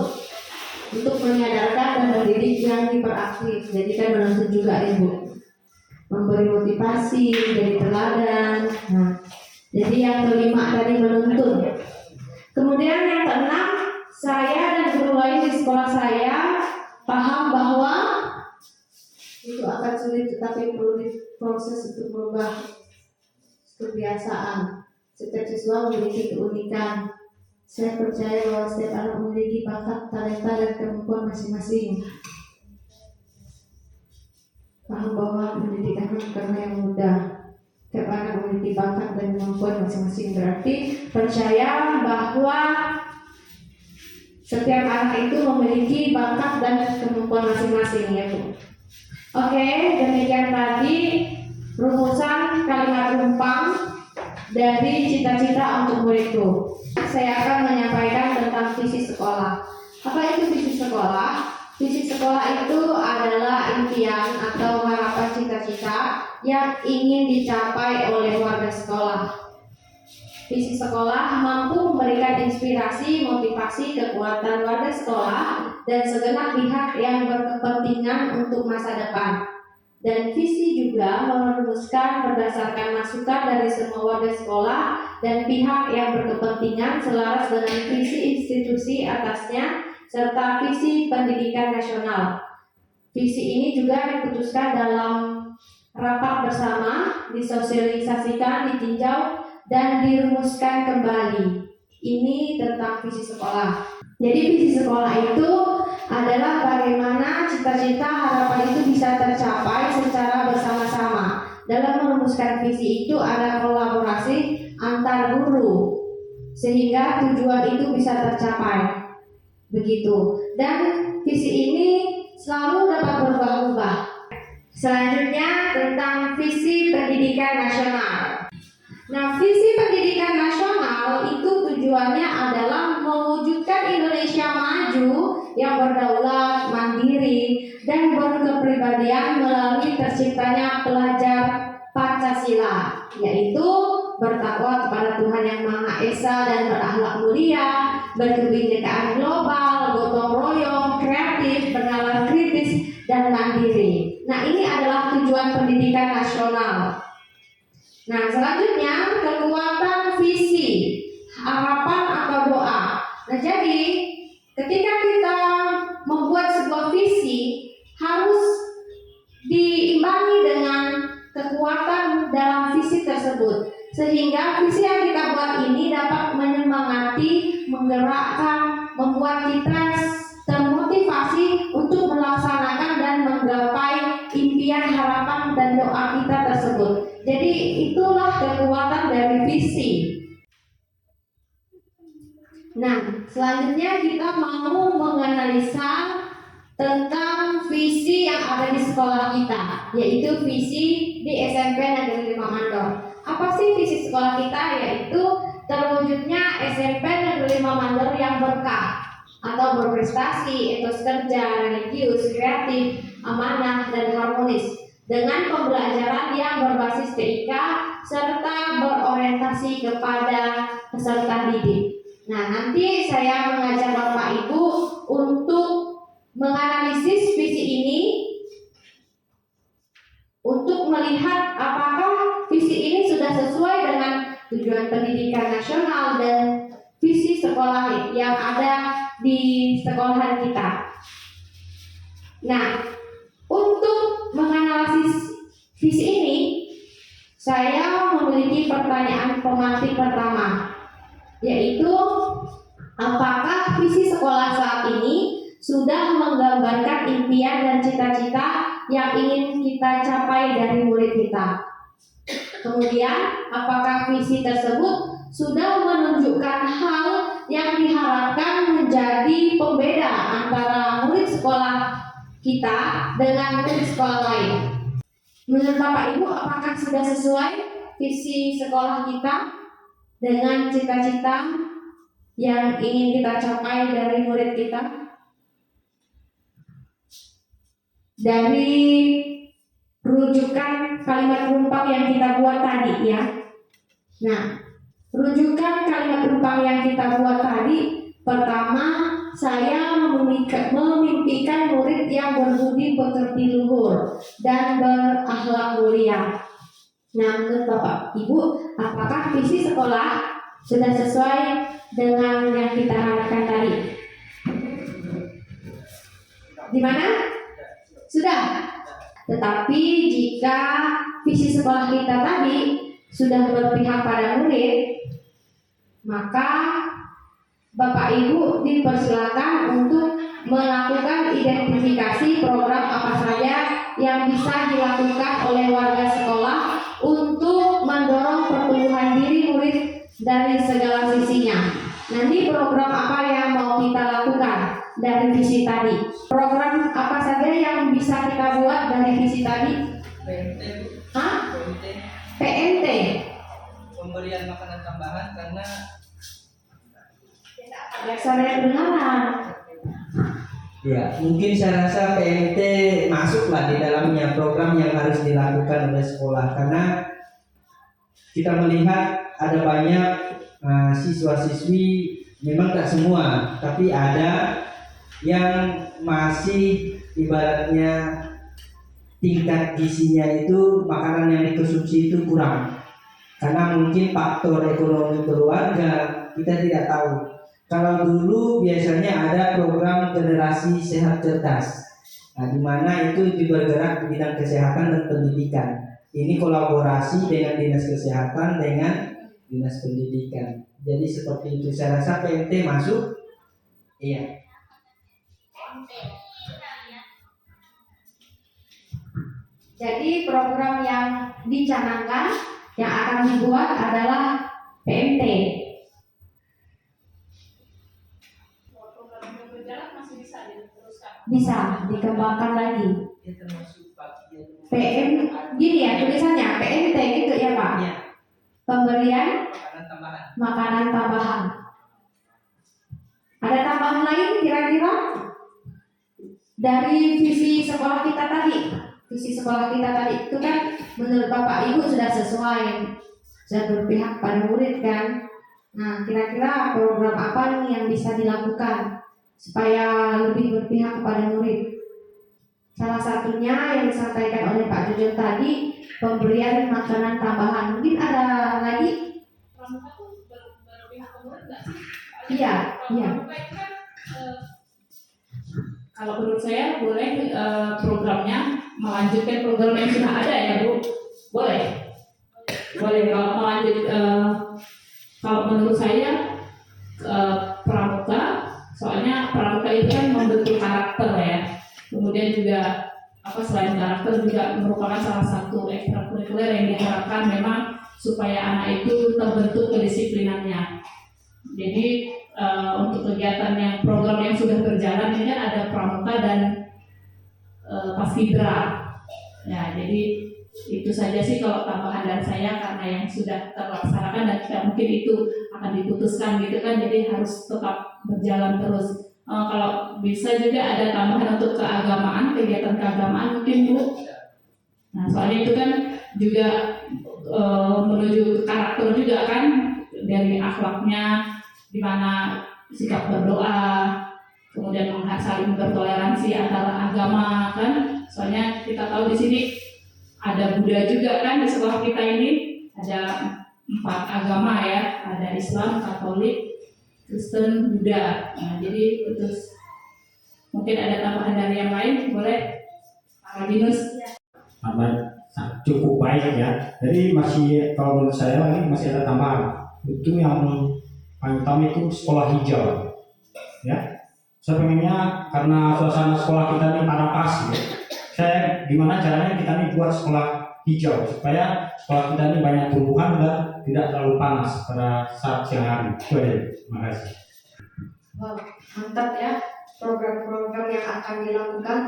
untuk menyadarkan dan mendidik yang hiperaktif, jadi kan menuntut juga Ibu. Memberi motivasi, jadi teladan. Nah, jadi yang kelima tadi menuntut. Kemudian yang keenam, saya dan guru lain di sekolah saya paham bahwa itu akan sulit, tetapi perlu diproses untuk merubah kebiasaan. Setiap siswa memiliki keunikan. Saya percaya bahwa setiap anak memiliki bakat, talenta, dan kemampuan masing-masing. Paham bahwa mendidik anak karena yang mudah. Setiap anak memiliki bakat dan kemampuan masing-masing, berarti percaya bahwa setiap anak itu memiliki bakat dan kemampuan masing-masing, ya Bu. Oke, demikian tadi rumusan kalimat rumpang dari cita-cita untuk muridku. Saya akan menyampaikan tentang visi sekolah. Apa itu visi sekolah? Visi sekolah itu adalah impian atau harapan cita-cita yang ingin dicapai oleh warga sekolah. Visi sekolah mampu memberikan inspirasi, motivasi, kekuatan warga sekolah dan segenap pihak yang berkepentingan untuk masa depan. Dan visi juga merumuskan berdasarkan masukan dari semua warga sekolah dan pihak yang berkepentingan selaras dengan visi institusi atasnya serta visi pendidikan nasional. Visi ini juga diputuskan dalam rapat bersama, disosialisasikan, ditinjau, dan dirumuskan kembali. Ini tentang visi sekolah. Jadi visi sekolah itu adalah bagaimana cita-cita harapan itu bisa tercapai secara bersama-sama. Dalam merumuskan visi itu ada kolaborasi antar guru sehingga tujuan itu bisa tercapai. Begitu. Dan visi ini selalu dapat berubah-ubah. Selanjutnya tentang visi pendidikan nasional. Nah, visi pendidikan nasional itu tujuannya adalah mewujudkan Indonesia maju yang berdaulat, mandiri, dan berkepribadian melalui terciptanya pelajar Pancasila, yaitu bertakwa kepada Tuhan Yang Maha Esa dan berakhlak mulia, berkebinekaan global, gotong royong, kreatif, bernalar kritis, dan mandiri. Nah, ini adalah tujuan pendidikan nasional. Nah, selanjutnya kekuatan visi, harapan atau doa. Nah, jadi ketika kita membuat sebuah visi harus diimbangi dengan kekuatan dalam visi tersebut, sehingga visi yang kita buat ini dapat menyemangati, menggerakkan, membuat kita termotivasi untuk melaksanakan dan menggapai impian, harapan, dan doa kita tersebut. Jadi itulah kekuatan dari visi. Nah, selanjutnya kita mau menganalisa tentang visi yang ada di sekolah kita, yaitu visi di SMP Negeri 5 Mandor. Apa sih visi sekolah kita? Yaitu terwujudnya SMP Negeri 5 Mandor yang berkah atau berprestasi, etos kerja, religius, kreatif, amanah, dan harmonis, dengan pembelajaran yang berbasis TIK serta berorientasi kepada peserta didik. Nah, nanti saya mengajak Bapak Ibu untuk menganalisis visi ini untuk melihat apakah visi ini sudah sesuai dengan tujuan pendidikan nasional dan visi sekolah yang ada di sekolahan kita. Nah, untuk menganalisis visi ini, saya memiliki pertanyaan pemantik pertama, yaitu apakah visi sekolah saat ini sudah menggambarkan impian dan cita-cita yang ingin kita capai dari murid kita. Kemudian, apakah visi tersebut sudah menunjukkan hal yang diharapkan menjadi pembeda antara murid sekolah kita dengan murid sekolah lain. Menurut Bapak Ibu, apakah sudah sesuai visi sekolah kita dengan cita-cita yang ingin kita capai dari murid kita? Dari rujukan kalimat rumpang yang kita buat tadi, ya. Nah, rujukan kalimat rumpang yang kita buat tadi, pertama, saya memimpikan murid yang berbudi pekerti luhur dan berakhlak mulia. Nah, menurut Bapak Ibu, apakah visi sekolah sudah sesuai dengan yang kita harapkan tadi? Di mana? Sudah. Tetapi jika visi sekolah kita tadi sudah berpihak pada murid, maka Bapak Ibu dipersilakan untuk melakukan identifikasi program apa saja yang bisa dilakukan oleh warga sekolah untuk mendorong pertumbuhan diri murid dari segala sisinya. Nanti program apa yang mau kita lakukan dari visi tadi? Program apa saja yang bisa kita buat dari visi tadi? PMT, Bu. Hah? PMT. PNT. Pemberian makanan tambahan karena Saya kedengaran. ya mungkin saya rasa PMT masuklah di dalamnya program yang harus dilakukan oleh sekolah, karena kita melihat ada banyak siswa-siswi, memang tak semua, tapi ada yang masih ibaratnya tingkat gizinya itu makanan yang dikonsumsi itu kurang, karena mungkin faktor ekonomi keluarga, kita tidak tahu. Kalau dulu biasanya ada program generasi sehat cerdas, nah, di mana itu bergerak di bidang kesehatan dan pendidikan. Ini kolaborasi dengan dinas kesehatan dengan dinas pendidikan. Jadi seperti itu. Saya rasa PMT masuk. Iya. Jadi program yang dicanangkan yang akan dibuat adalah PMT. Bisa dikembangkan lagi. Dia termasuk bagian PM gini ya tulisannya PMT gitu ya Pak. Iya. Pemberian Makanan tambahan. makanan tambahan. Ada tambahan lain kira-kira dari visi sekolah kita tadi? Visi sekolah kita tadi itu kan menurut Bapak Ibu sudah sesuai, sudah berpihak pada murid kan. Nah, kira-kira program apa nih yang bisa dilakukan supaya lebih berpihak kepada murid? Salah satunya yang disampaikan oleh Pak Jojo tadi, pemberian makanan tambahan. Mungkin ada lagi? Pramuka tuh berpihak ke murid nggak sih? Iya, iya. Pramuka itu kan kalau menurut saya boleh programnya melanjutkan program yang sudah ada ya Bu. Boleh. Boleh kalau kalau menurut saya pramuka, soalnya pramuka itu kan membentuk karakter ya. Kemudian juga selain karakter juga merupakan salah satu ekstrakurikuler yang diharapkan memang supaya anak itu terbentuk kedisiplinannya. Jadi untuk kegiatan yang program yang sudah berjalan ini kan ada pramuka dan paskibra. Ya, jadi itu saja sih kalau tambahan dari saya, karena yang sudah terlaksanakan dan tidak mungkin itu akan diputuskan gitu kan, jadi harus tetap berjalan terus. Kalau bisa juga ada tambahan untuk keagamaan, kegiatan keagamaan mungkin Bu. Nah, soalnya itu kan juga menuju karakter juga kan, dari akhlaknya, di mana sikap berdoa, kemudian saling bertoleransi antara agama kan. Soalnya kita tahu di sini ada Buddha juga kan di sekolah kita ini, ada 4 agama ya, ada Islam, Katolik, Kristen, Buddha. Nah, jadi terus mungkin ada tambahan dari yang lain, boleh Pak Dinus. Cukup baik ya. Jadi masih, kalau menurut saya ini masih ada tambahan. Itu yang paling utama itu sekolah hijau. Ya, saya pengennya karena suasana sekolah kita ini panas ya. Saya gimana caranya kita ini buat sekolah hijau supaya sekolah kita ini banyak tumbuhan dan tidak terlalu panas pada saat siang hari. Terima kasih. Wow, mantap ya program-program yang akan dilakukan.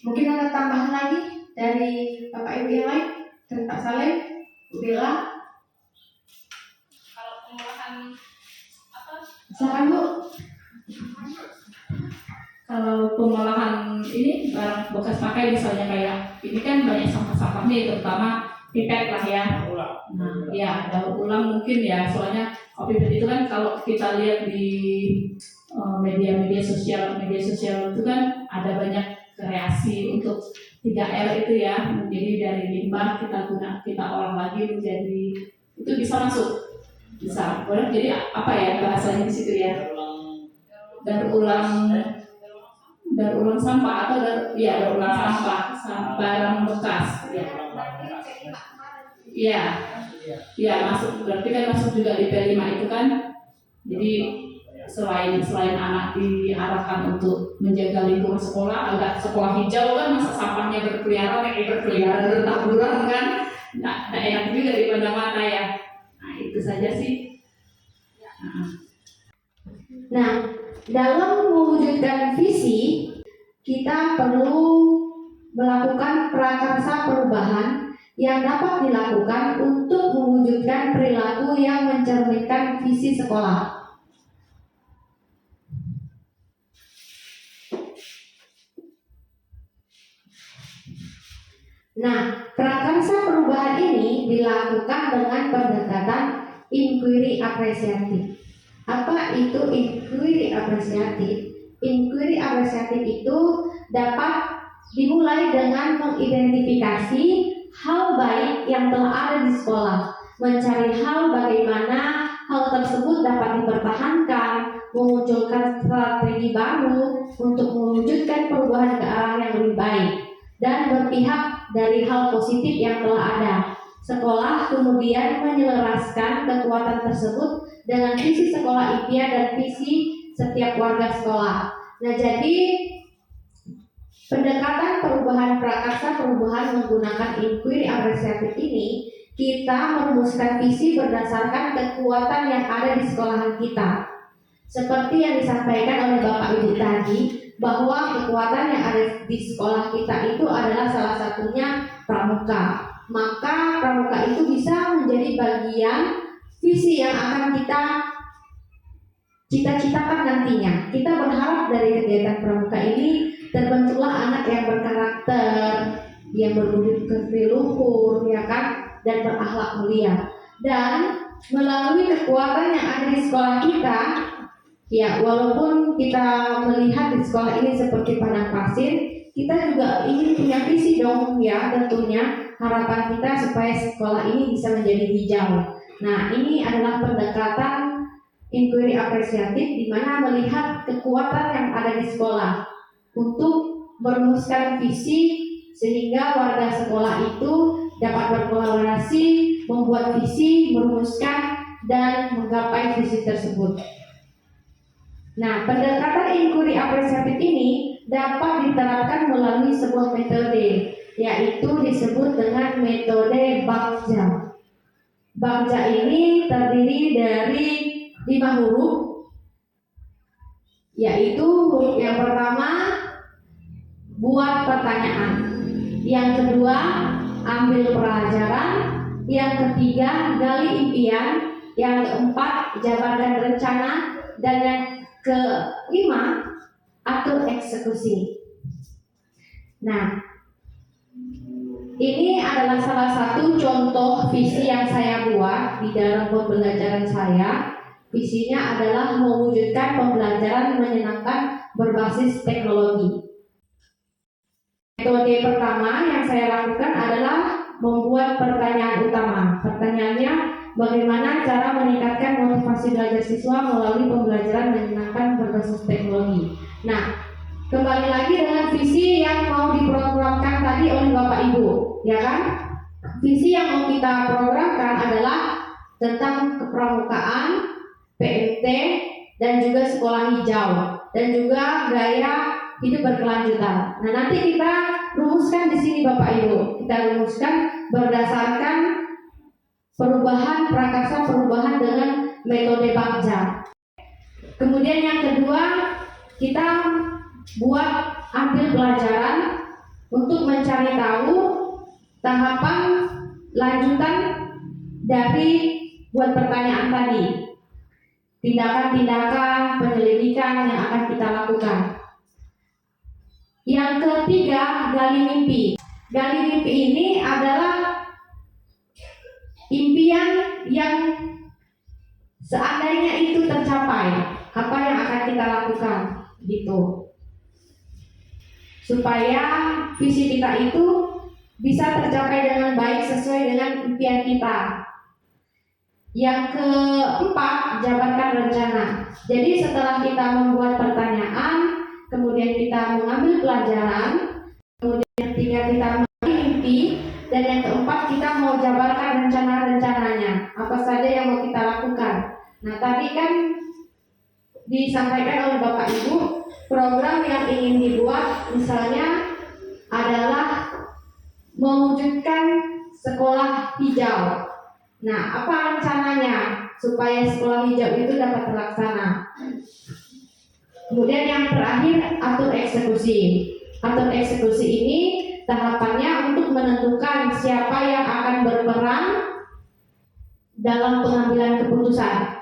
Mungkin ada tambahan lagi dari Bapak Ibu yang lain? Pak Saleh, Bu Bella? Kalau pengolahan Silakan Bu. Kalau pengolahan ini barang bekas pakai misalnya kayak ini kan banyak sampah-sampah nih, terutama pipet lah ya. Nah, ya daur ulang mungkin ya, soalnya OPIPET itu kan kalau kita lihat di media sosial itu kan ada banyak kreasi untuk 3R itu ya. Jadi dari limbah kita olah lagi menjadi, itu bisa masuk, bisa. Boleh, jadi apa ya bahasanya di situ ya? Daur ulang sampah atau daur ulang sampah barang bekas ya. Iya. Ya, masuk, berarti kan masuk juga di P5 itu kan. Jadi selain anak diarahkan untuk menjaga lingkungan sekolah, agak sekolah hijau kan, masa sampahnya berkeliaran bertaburan kan, nggak enak juga di mata ya. Nah itu saja sih. Nah, dalam mewujudkan visi, kita perlu melakukan prakarsa perubahan yang dapat dilakukan untuk mewujudkan perilaku yang mencerminkan visi sekolah. Nah, prakarsa perubahan ini dilakukan dengan pendekatan inquiry apresiatif. Apa itu inquiry apresiatif? Inquiry apresiatif itu dapat dimulai dengan mengidentifikasi hal baik yang telah ada di sekolah, mencari hal bagaimana hal tersebut dapat dipertahankan, memunculkan strategi baru untuk mewujudkan perubahan ke arah yang lebih baik, dan berpihak dari hal positif yang telah ada. Sekolah kemudian menyelaraskan kekuatan tersebut dengan visi sekolah impian dan visi setiap warga sekolah. Nah, jadi pendekatan perubahan prakarsa perubahan menggunakan inquiry apresiatif ini, kita merumuskan visi berdasarkan kekuatan yang ada di sekolahan kita. Seperti yang disampaikan oleh Bapak Ibu tadi, bahwa kekuatan yang ada di sekolah kita itu adalah salah satunya pramuka. Maka pramuka itu bisa menjadi bagian visi yang akan kita cita-citakan nantinya. Kita berharap dari kegiatan pramuka ini terbentuklah anak yang berkarakter, yang berbudi pekerti luhur, ya kan, dan berakhlak mulia. Dan melalui kekuatan yang ada di sekolah kita, ya walaupun kita melihat di sekolah ini seperti padang pasir, kita juga ingin punya visi dong, ya tentunya harapan kita supaya sekolah ini bisa menjadi hijau. Nah, ini adalah pendekatan inquiry apresiatif di mana melihat kekuatan yang ada di sekolah untuk merumuskan visi sehingga warga sekolah itu dapat berkolaborasi, membuat visi, merumuskan dan menggapai visi tersebut. Nah, pendekatan inquiry apresiatif ini dapat diterapkan melalui sebuah metode, yaitu disebut dengan metode Bagja. Bagja ini terdiri dari 5 huruf, yaitu huruf yang pertama buat pertanyaan, yang kedua ambil pelajaran, yang ketiga gali impian, yang keempat jabarkan rencana, dan yang kelima atur eksekusi. Nah, ini adalah salah satu contoh visi yang saya buat di dalam pembelajaran saya. Visinya adalah mewujudkan pembelajaran menyenangkan berbasis teknologi. Metode pertama yang saya lakukan adalah membuat pertanyaan utama. Pertanyaannya, bagaimana cara meningkatkan motivasi belajar siswa melalui pembelajaran menyenangkan berbasis teknologi. Nah, kembali lagi dengan visi yang mau diprogramkan tadi oleh Bapak Ibu, ya kan? Visi yang mau kita programkan adalah tentang kepramukaan, PMT, dan juga sekolah hijau, dan juga gaya hidup berkelanjutan. Nah, nanti kita rumuskan di sini Bapak Ibu. Kita rumuskan berdasarkan perubahan prakarsa perubahan dengan metode Bagja. Kemudian yang kedua, kita buat ambil pelajaran untuk mencari tahu tahapan lanjutan dari buat pertanyaan tadi. Tindakan-tindakan penyelidikan yang akan kita lakukan. Yang ketiga, gali mimpi. Gali mimpi ini adalah impian yang Seandainya itu tercapai, apa yang akan kita lakukan gitu. Supaya visi kita itu bisa tercapai dengan baik sesuai dengan impian kita. Yang keempat, jabarkan rencana. Jadi setelah kita membuat pertanyaan, kemudian kita mengambil pelajaran, kemudian yang ketiga kita mengambil mimpi, dan yang keempat kita mau jabarkan rencana-rencananya. Apa saja yang mau kita lakukan. Nah tadi kan disampaikan oleh Bapak Ibu, program yang ingin dibuat misalnya adalah mewujudkan sekolah hijau. Nah, apa rencananya supaya sekolah hijau itu dapat terlaksana? Kemudian yang terakhir, atur eksekusi. Atur eksekusi ini tahapannya untuk menentukan siapa yang akan berperan dalam pengambilan keputusan.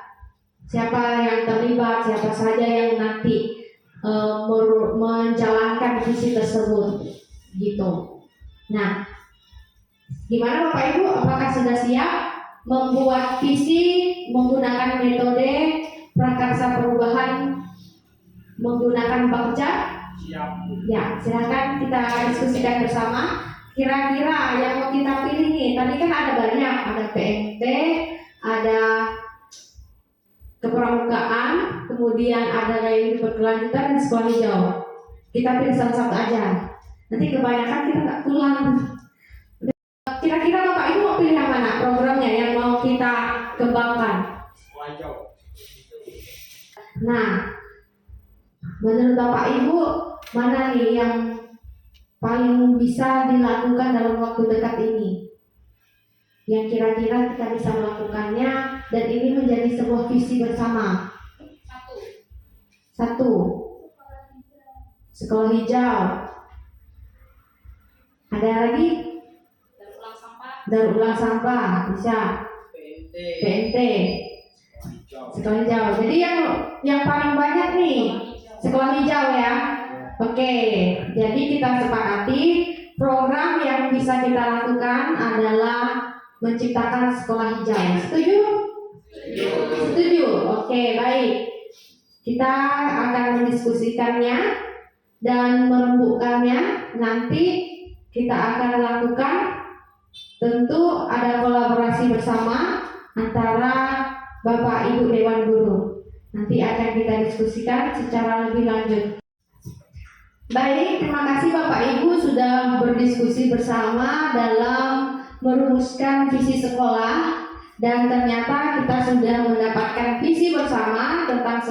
Siapa yang terlibat, siapa saja yang nanti menjalankan visi tersebut, gitu. Nah, gimana Bapak Ibu? Apakah sudah siap membuat visi menggunakan metode prakarsa perubahan menggunakan Bagja? Siap. Ya, silakan kita diskusikan bersama. Kira-kira yang mau kita pilih nih, tadi kan ada banyak, ada PMT, ada kepramukaan, kemudian ada gaya hidup berkelanjutan dan sekolah hijau. Kita pilih satu-satu aja. Nanti kebanyakan kita nggak pulang. Kira-kira Bapak Ibu mau pilih yang mana programnya yang mau kita kembangkan? Sekolah hijau. Nah, menurut Bapak Ibu mana nih yang paling bisa dilakukan dalam waktu dekat ini? Yang kira-kira kita bisa melakukannya dan ini menjadi sebuah visi bersama. Satu, sekolah hijau. Ada lagi? Daur ulang sampah, bisa. PNT. Sekolah hijau. Jadi yang paling banyak nih sekolah hijau ya. Oke, jadi kita sepakati program yang bisa kita lakukan adalah menciptakan sekolah hijau. Setuju? Setuju. Oke, baik. Kita akan mendiskusikannya dan merembukkannya. Nanti kita akan lakukan, tentu ada kolaborasi bersama antara Bapak Ibu Dewan Guru. Nanti akan kita diskusikan secara lebih lanjut. Baik, terima kasih Bapak Ibu sudah berdiskusi bersama dalam merumuskan visi sekolah, dan ternyata kita sudah mendapatkan visi bersama tentang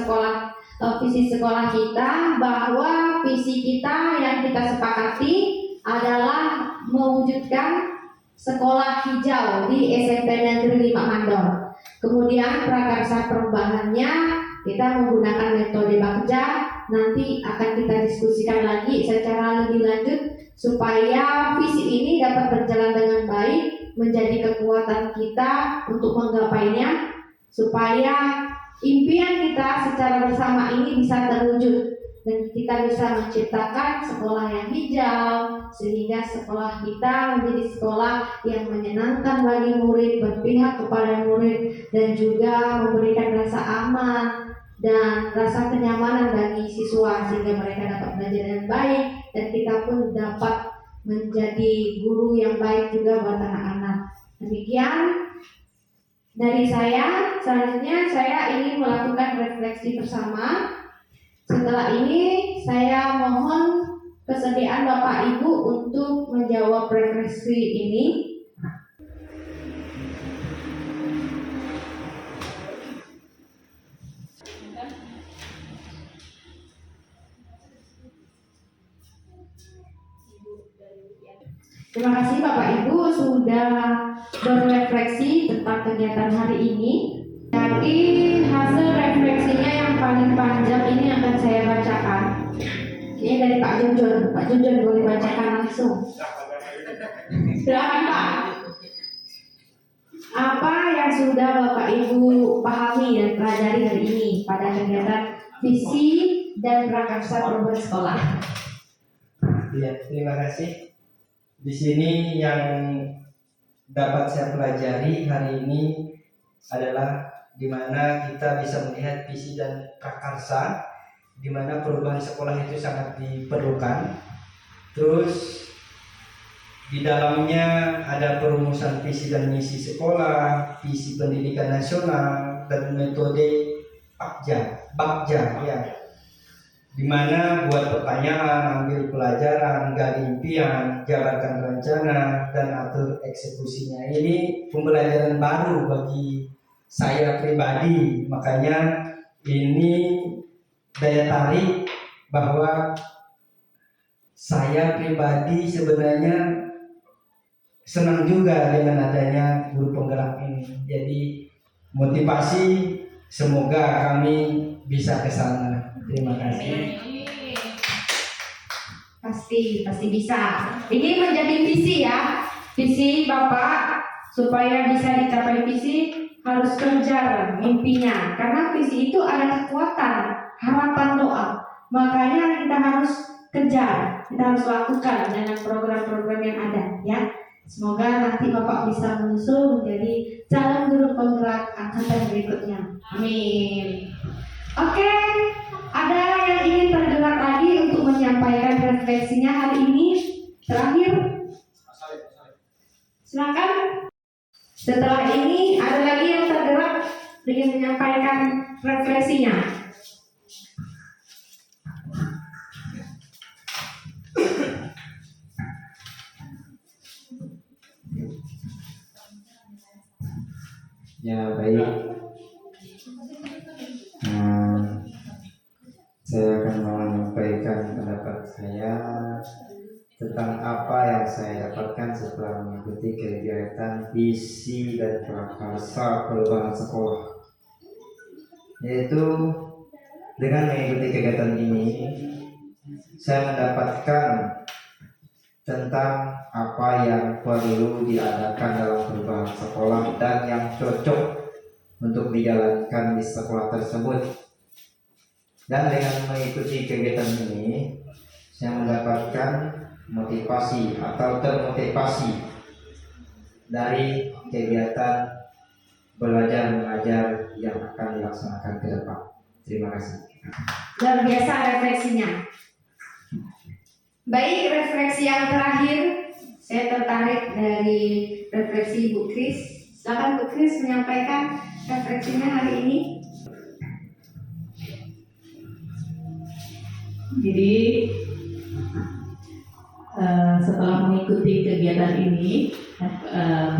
visi sekolah kita, bahwa visi kita yang kita sepakati adalah mewujudkan sekolah hijau di SMP Negeri 5 Mandor. Kemudian prakarsa perubahannya kita menggunakan metode Bagja. Nanti akan kita diskusikan lagi secara lebih lanjut supaya visi ini dapat berjalan dengan baik, menjadi kekuatan kita untuk menggapainya, supaya impian kita secara bersama ini bisa terwujud dan kita bisa menciptakan sekolah yang hijau, sehingga sekolah kita menjadi sekolah yang menyenangkan bagi murid, berpihak kepada murid, dan juga memberikan rasa aman dan rasa kenyamanan bagi siswa, sehingga mereka dapat belajar dengan baik dan kita pun dapat menjadi guru yang baik juga buat anak-anak. Demikian dari saya. Selanjutnya saya ingin melakukan refleksi bersama. Setelah ini saya mohon kesediaan Bapak Ibu untuk menjawab refleksi ini. Terima kasih Bapak Ibu sudah berefleksi tentang kegiatan hari ini. Jadi hasil refleksinya yang paling panjang ini akan saya bacakan. Ini dari Pak Junjun. Pak Junjun boleh bacakan langsung. Silakan Pak. Apa yang sudah Bapak Ibu pahami dan pelajari hari ini pada kegiatan visi dan prakarsa perubahan sekolah? Ya, terima kasih. Di sini yang dapat saya pelajari hari ini adalah di mana kita bisa melihat visi dan prakarsa, di mana perubahan sekolah itu sangat diperlukan. Terus di dalamnya ada perumusan visi dan misi sekolah, visi pendidikan nasional, dan metode Bakja ya. Di mana buat pertanyaan, ambil pelajaran, gali impian, jabarkan rencana, dan atur eksekusinya. Ini pembelajaran baru bagi saya pribadi, makanya ini daya tarik bahwa saya pribadi sebenarnya senang juga dengan adanya guru penggerak ini. Jadi motivasi, semoga kami bisa ke sana. Terima kasih. Pasti bisa. Ini menjadi visi ya, visi Bapak supaya bisa dicapai visi harus kejar mimpinya. Karena visi itu adalah kekuatan, harapan doa. Makanya kita harus kejar, kita harus lakukan dengan program-program yang ada ya. Semoga nanti Bapak bisa menyusul menjadi calon guru penggerak angkatan berikutnya. Amin. Oke, ada yang ingin tergerak lagi untuk menyampaikan refleksinya hari ini? Terakhir, silakan. Setelah ini ada lagi yang tergerak ingin menyampaikan refleksinya. Ya baik, saya akan menyampaikan pendapat saya tentang apa yang saya dapatkan setelah mengikuti kegiatan visi dan prakarsa perubahan sekolah. Yaitu dengan mengikuti kegiatan ini, saya mendapatkan tentang apa yang perlu diadakan dalam perubahan sekolah dan yang cocok untuk dijalankan di sekolah tersebut. Dan dengan mengikuti kegiatan ini, saya mendapatkan motivasi atau termotivasi dari kegiatan belajar mengajar yang akan dilaksanakan ke depan. Terima kasih. Luar biasa refleksinya. Baik, refleksi yang terakhir, saya tertarik dari refleksi Bu Kris. Silakan Bu Kris menyampaikan refleksinya hari ini. Jadi setelah mengikuti kegiatan ini,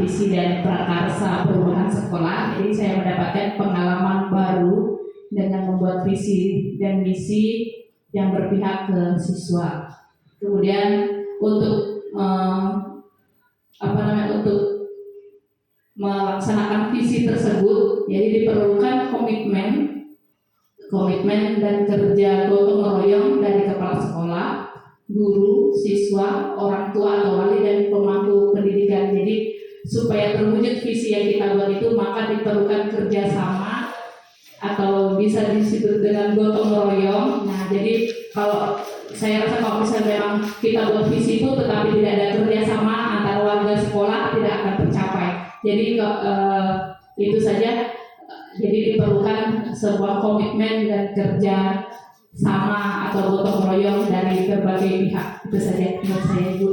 visi dan prakarsa perubahan sekolah, jadi saya mendapatkan pengalaman baru dengan membuat visi dan misi yang berpihak ke siswa. Kemudian untuk untuk melaksanakan visi tersebut, jadi diperlukan komitmen dan kerja gotong royong dari kepala sekolah, guru, siswa, orang tua atau wali dan pemangku pendidikan. Jadi supaya terwujud visi yang kita buat itu, maka diperlukan kerjasama atau bisa disebut dengan gotong royong. Nah, jadi kalau saya rasa kalau misalnya memang kita buat visi itu tetapi tidak ada kerjasama antara warga sekolah, tidak akan tercapai. Jadi itu saja. Jadi diperlukan sebuah komitmen dan kerja sama atau gotong royong dari berbagai pihak. Itu saja menurut saya, Bu.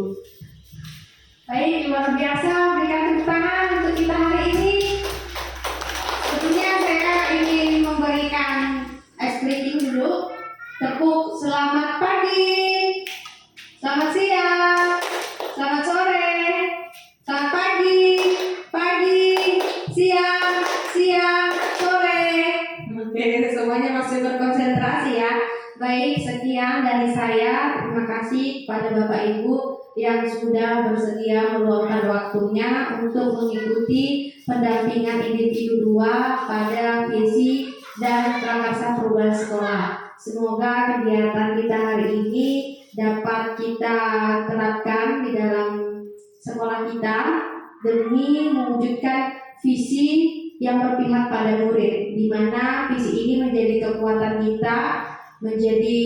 Baik, luar biasa. Berikan tepuk tangan untuk kita hari ini. Tentunya saya ingin memberikan ice breaking dulu. Tepuk selamat pagi, selamat siang, selamat sore, selamat pagi, siang, sore. Oke, semuanya masih berkonsentrasi ya. Baik, sekian dari saya. Terima kasih pada Bapak Ibu yang sudah bersedia meluangkan waktunya untuk mengikuti pendampingan individu 2 pada visi dan prakarsa perubahan sekolah. Semoga kegiatan kita hari ini dapat kita terapkan di dalam sekolah kita demi mewujudkan visi yang berpihak pada murid, di mana visi ini menjadi kekuatan kita, menjadi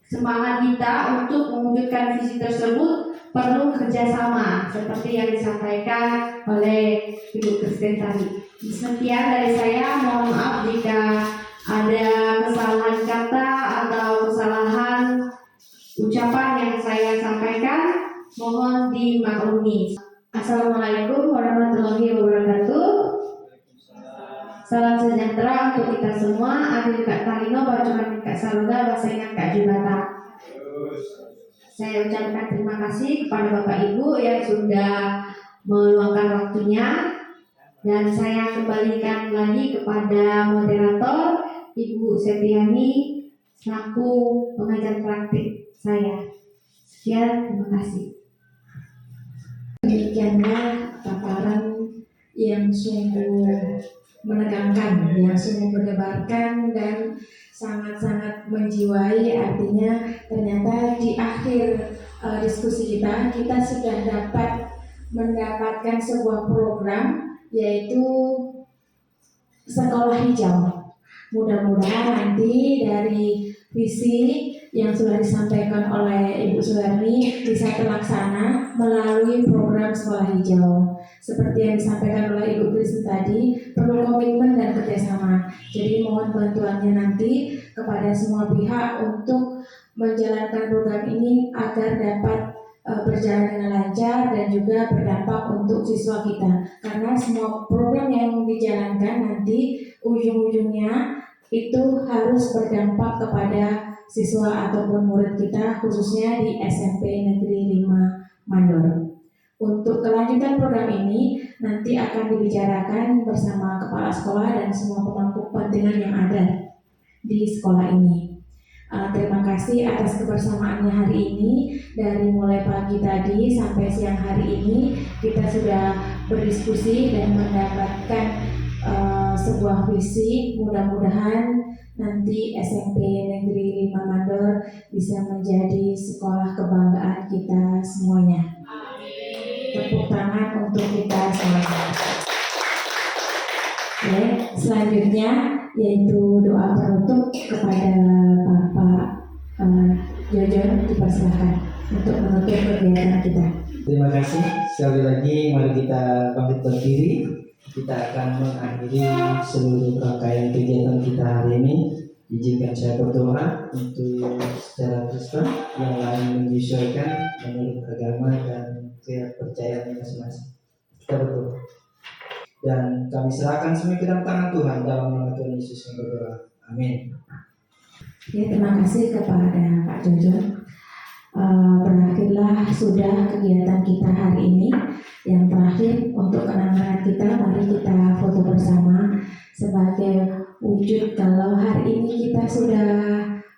semangat kita untuk mewujudkan visi tersebut perlu kerjasama seperti yang disampaikan oleh Ibu Kristen tadi. Sekian dari saya, mohon maaf jika ada kesalahan kata atau kesalahan ucapan yang saya sampaikan, mohon dimaklumi. Assalamualaikum warahmatullahi wabarakatuh. Salam sejahtera untuk kita semua. Adil Kak Talino, bacokan Kak Saluga, bahasa ingat Kak Jubata. Saya ucapkan terima kasih kepada Bapak Ibu yang sudah meluangkan waktunya, dan saya kembalikan lagi kepada moderator Ibu Septiani selaku pengajar praktik saya. Sekian, terima kasih. Demikianlah paparan yang sungguh menegangkan, yang sungguh mendebarkan dan sangat-sangat menjiwai. Artinya ternyata di akhir diskusi kita sudah dapat mendapatkan sebuah program, yaitu sekolah hijau. Mudah-mudahan nanti dari visi yang sudah disampaikan oleh Ibu Sudarni bisa terlaksana melalui program sekolah hijau. Seperti yang disampaikan oleh Ibu Kristen tadi, perlu komitmen dan kerjasama. Jadi mohon bantuannya nanti kepada semua pihak untuk menjalankan program ini agar dapat berjalan dengan lancar dan juga berdampak untuk siswa kita. Karena semua program yang dijalankan nanti ujung-ujungnya itu harus berdampak kepada siswa ataupun murid kita, khususnya di SMP Negeri 5 Mandor. Untuk kelanjutan program ini nanti akan dibicarakan bersama kepala sekolah dan semua pemangku kepentingan yang ada di sekolah ini. Terima kasih atas kebersamaannya hari ini. Dari mulai pagi tadi sampai siang hari ini kita sudah berdiskusi dan mendapatkan sebuah visi. Mudah-mudahan nanti SMP Negeri 5 Mandor bisa menjadi sekolah kebanggaan kita semuanya. Tepuk tangan untuk kita semuanya. Ya, selanjutnya yaitu doa penutup kepada Bapak Jojon, dipersilakan untuk menutup kegiatan kita. Terima kasih. Sekali lagi mari kita bangkit berdiri. Kita akan mengakhiri seluruh rangkaian kegiatan kita hari ini. Izinkan saya berdoa untuk secara Kristen, yang lain menyesuaikan menurut agama dan kepercayaan masing-masing. Kita berdoa. Dan kami serahkan semua ke dalam tangan Tuhan, dalam nama Tuhan Yesus yang berdoa. Amin. Ya, terima kasih kepada Pak Jojon. Berakhirlah sudah kegiatan kita hari ini. Yang terakhir, untuk kenangan kita, mari kita foto bersama sebagai wujud kalau hari ini kita sudah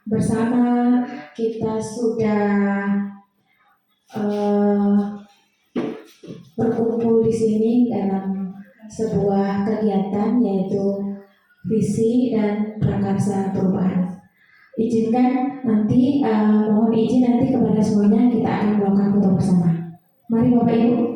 bersama, kita sudah berkumpul di sini dalam sebuah kegiatan yaitu visi dan prakarsa perubahan. Izinkan nanti, mohon izin nanti kepada semuanya kita akan melakukan foto bersama. Mari Bapak Ibu.